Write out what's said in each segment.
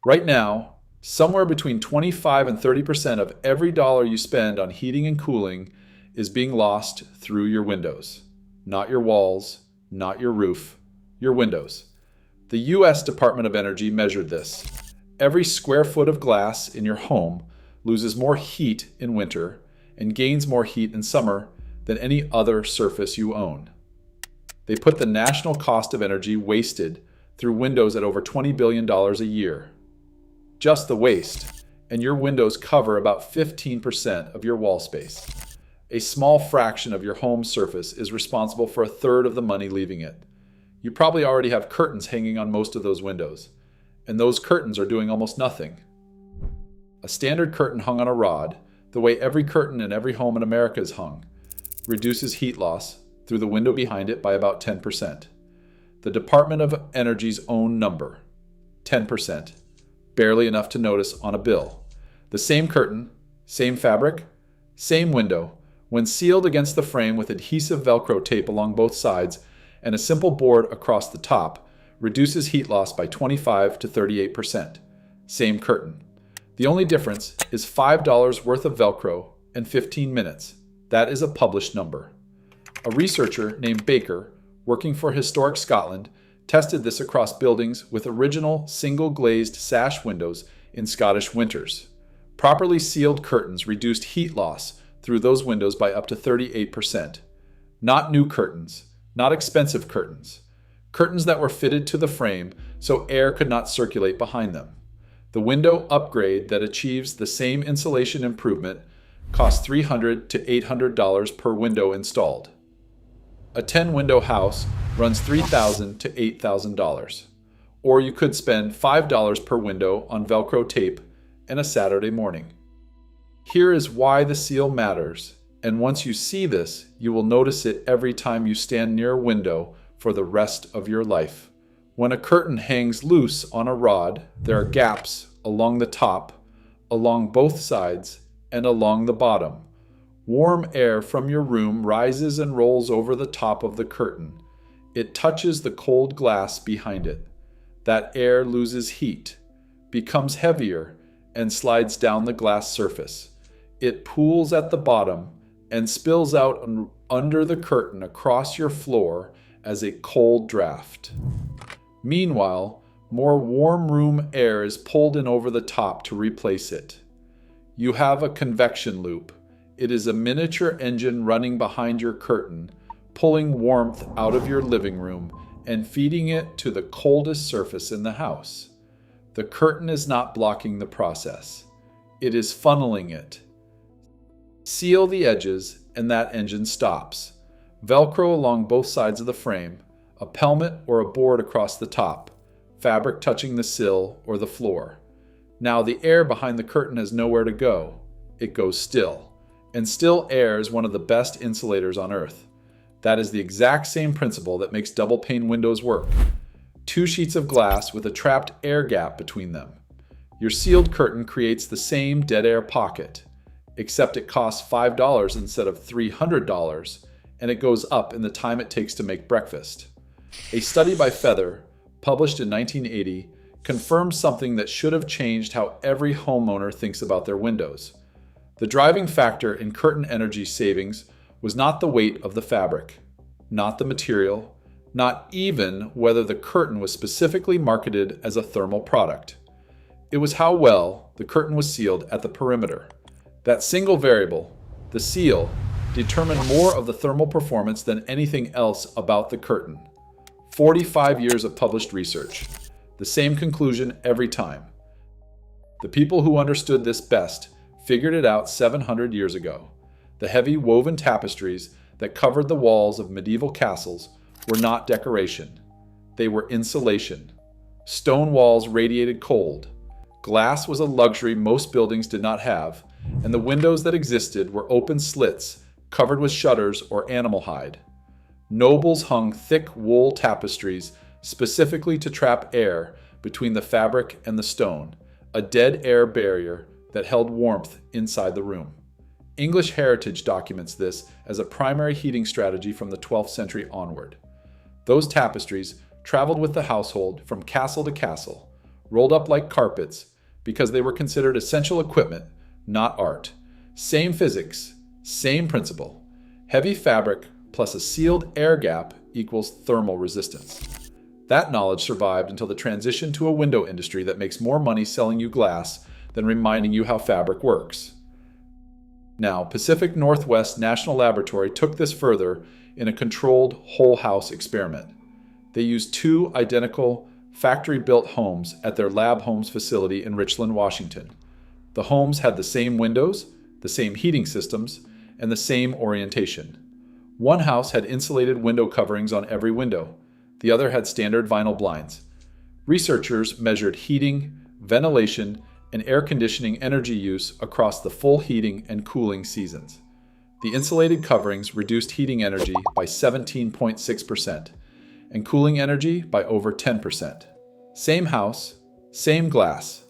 Right now, somewhere between 25 and 30% of every dollar you spend on heating and cooling is being lost through your windows. Not your walls, not your roof, your windows. The US Department of Energy measured this. Every square foot of glass in your home loses more heat in winter and gains more heat in summer than any other surface you own. They put the national cost of energy wasted through windows at over $20 billion a year. Just the waste, and your windows cover about 15% of your wall space. A small fraction of your home's surface is responsible for a third of the money leaving it. You probably already have curtains hanging on most of those windows, and those curtains are doing almost nothing. A standard curtain hung on a rod, the way every curtain in every home in America is hung, reduces heat loss through the window behind it by about 10%. The Department of Energy's own number, 10%. Barely enough to notice on a bill. The same curtain, same fabric, same window, when sealed against the frame with adhesive Velcro tape along both sides and a simple board across the top, reduces heat loss by 25 to 38%. Same curtain. The only difference is $5 worth of Velcro and 15 minutes. That is a published number. A researcher named Baker, working for Historic Scotland, tested this across buildings with original single-glazed sash windows in Scottish winters. Properly sealed curtains reduced heat loss through those windows by up to 38%. Not new curtains, not expensive curtains. Curtains that were fitted to the frame so air could not circulate behind them. The window upgrade that achieves the same insulation improvement costs $300 to $800 per window installed. A 10-window house runs $3,000 to $8,000. Or you could spend $5 per window on Velcro tape and a Saturday morning. Here is why the seal matters, and once you see this, you will notice it every time you stand near a window for the rest of your life. When a curtain hangs loose on a rod, there are gaps along the top, along both sides, and along the bottom. Warm air from your room rises and rolls over the top of the curtain. It touches the cold glass behind it. That air loses heat, becomes heavier, and slides down the glass surface. It pools at the bottom and spills out under the curtain across your floor as a cold draft. Meanwhile, more warm room air is pulled in over the top to replace it. You have a convection loop. It is a miniature engine running behind your curtain, pulling warmth out of your living room and feeding it to the coldest surface in the house. The curtain is not blocking the process. It is funneling it. Seal the edges and that engine stops. Velcro along both sides of the frame, a pelmet or a board across the top, fabric touching the sill or the floor. Now the air behind the curtain has nowhere to go. It goes still. And still air is one of the best insulators on earth. That is the exact same principle that makes double pane windows work. Two sheets of glass with a trapped air gap between them. Your sealed curtain creates the same dead air pocket, except it costs $5 instead of $300, and it goes up in the time it takes to make breakfast. A study by Feather, published in 1980, confirms something that should have changed how every homeowner thinks about their windows. The driving factor in curtain energy savings was not the weight of the fabric, not the material, not even whether the curtain was specifically marketed as a thermal product. It was how well the curtain was sealed at the perimeter. That single variable, the seal, determined more of the thermal performance than anything else about the curtain. 45 years of published research. The same conclusion every time. The people who understood this best figured it out 700 years ago. The heavy woven tapestries that covered the walls of medieval castles were not decoration. They were insulation. Stone walls radiated cold. Glass was a luxury most buildings did not have, and the windows that existed were open slits covered with shutters or animal hide. Nobles hung thick wool tapestries specifically to trap air between the fabric and the stone, a dead air barrier that held warmth inside the room. English heritage documents this as a primary heating strategy from the 12th century onward. Those tapestries traveled with the household from castle to castle, rolled up like carpets, because they were considered essential equipment, not art. Same physics, same principle. Heavy fabric plus a sealed air gap equals thermal resistance. That knowledge survived until the transition to a window industry that makes more money selling you glass than reminding you how fabric works. Now, Pacific Northwest National Laboratory took this further in a controlled whole house experiment. They used two identical factory-built homes at their Lab Homes facility in Richland, Washington. The homes had the same windows, the same heating systems, and the same orientation. One house had insulated window coverings on every window. The other had standard vinyl blinds. Researchers measured heating, ventilation, and air conditioning energy use across the full heating and cooling seasons. The insulated coverings reduced heating energy by 17.6% and cooling energy by over 10%. Same house, same glass.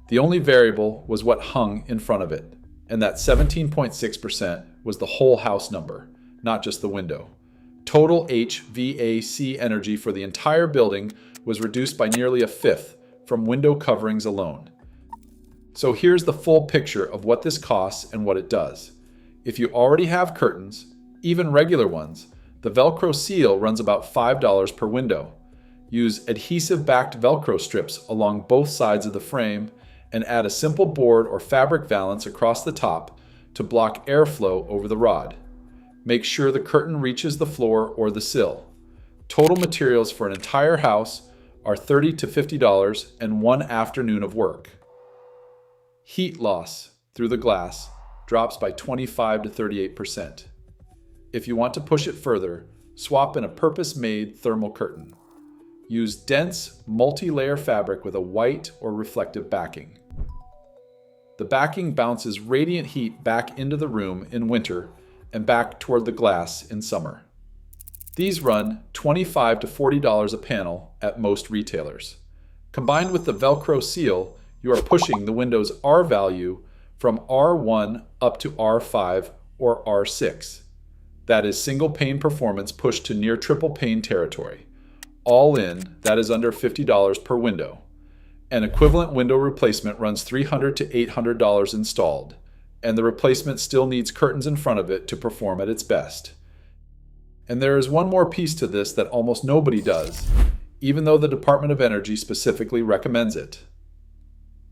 The only variable was what hung in front of it, and that 17.6% was the whole house number, not just the window. Total HVAC energy for the entire building was reduced by nearly a fifth from window coverings alone. So here's the full picture of what this costs and what it does. If you already have curtains, even regular ones, the Velcro seal runs about $5 per window. Use adhesive-backed Velcro strips along both sides of the frame and add a simple board or fabric valance across the top to block airflow over the rod. Make sure the curtain reaches the floor or the sill. Total materials for an entire house are $30 to $50 and one afternoon of work. Heat loss through the glass drops by 25 to 38%. If you want to push it further, swap in a purpose-made thermal curtain. Use dense, multi-layer fabric with a white or reflective backing. The backing bounces radiant heat back into the room in winter and back toward the glass in summer. These run $25 to $40 a panel at most retailers. Combined with the Velcro seal, you are pushing the window's R value from R1 up to R5 or R6. That is single pane performance pushed to near triple pane territory. All in, that is under $50 per window. An equivalent window replacement runs $300 to $800 installed, and the replacement still needs curtains in front of it to perform at its best. And there is one more piece to this that almost nobody does, even though the Department of Energy specifically recommends it.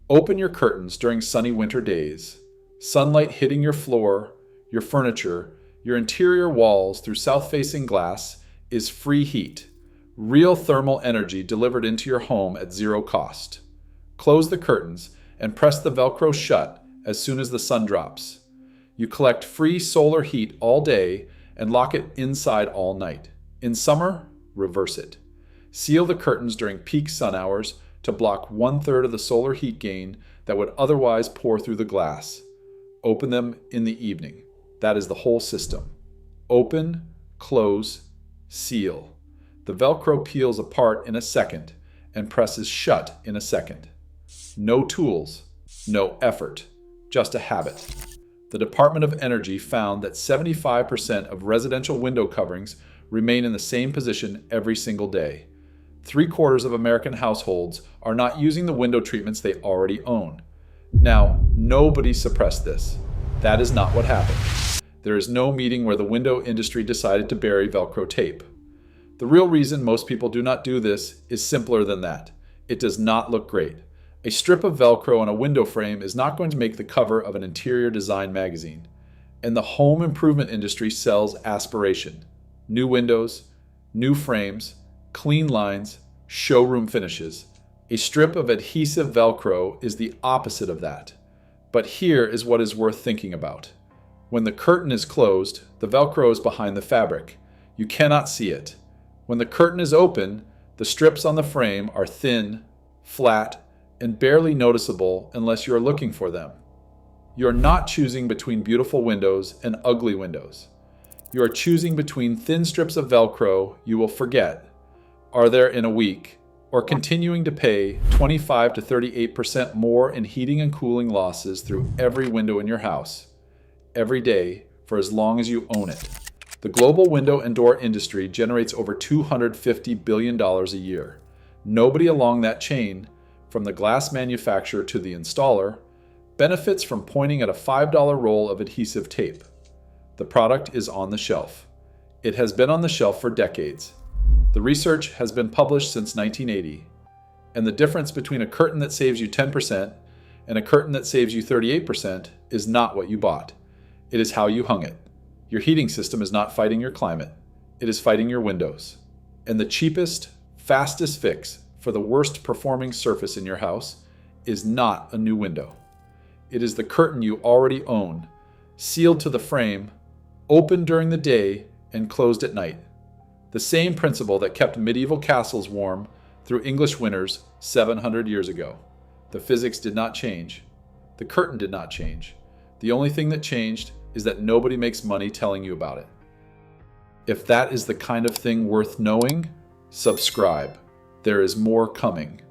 Open your curtains during sunny winter days. Sunlight hitting your floor, your furniture, your interior walls through south-facing glass is free heat, real thermal energy delivered into your home at zero cost. Close the curtains and press the Velcro shut as soon as the sun drops. You collect free solar heat all day and lock it inside all night. In summer, reverse it. Seal the curtains during peak sun hours to block 1/3 of the solar heat gain that would otherwise pour through the glass. Open them in the evening. That is the whole system. Open, close, seal. The Velcro peels apart in a second and presses shut in a second. No tools, no effort, just a habit. The Department of Energy found that 75% of residential window coverings remain in the same position every single day. 3/4 of American households are not using the window treatments they already own. Now, nobody suppressed this. That is not what happened. There is no meeting where the window industry decided to bury Velcro tape. The real reason most people do not do this is simpler than that. It does not look great. A strip of Velcro on a window frame is not going to make the cover of an interior design magazine. And the home improvement industry sells aspiration. New windows, new frames, clean lines, showroom finishes. A strip of adhesive Velcro is the opposite of that. But here is what is worth thinking about. When the curtain is closed, the Velcro is behind the fabric. You cannot see it. When the curtain is open, the strips on the frame are thin, flat, and barely noticeable unless you are looking for them. You are not choosing between beautiful windows and ugly windows. You are choosing between thin strips of Velcro you will forget, are there in a week, or continuing to pay 25 to 38% more in heating and cooling losses through every window in your house, every day, for as long as you own it. The global window and door industry generates over $250 billion a year. Nobody along that chain from the glass manufacturer to the installer, benefits from pointing at a $5 roll of adhesive tape. The product is on the shelf. It has been on the shelf for decades. The research has been published since 1980. And the difference between a curtain that saves you 10% and a curtain that saves you 38% is not what you bought. It is how you hung it. Your heating system is not fighting your climate. It is fighting your windows. And the cheapest, fastest fix for the worst performing surface in your house is not a new window. It is the curtain you already own, sealed to the frame, open during the day and closed at night. The same principle that kept medieval castles warm through English winters 700 years ago. The physics did not change. The curtain did not change. The only thing that changed is that nobody makes money telling you about it. If that is the kind of thing worth knowing, subscribe. There is more coming.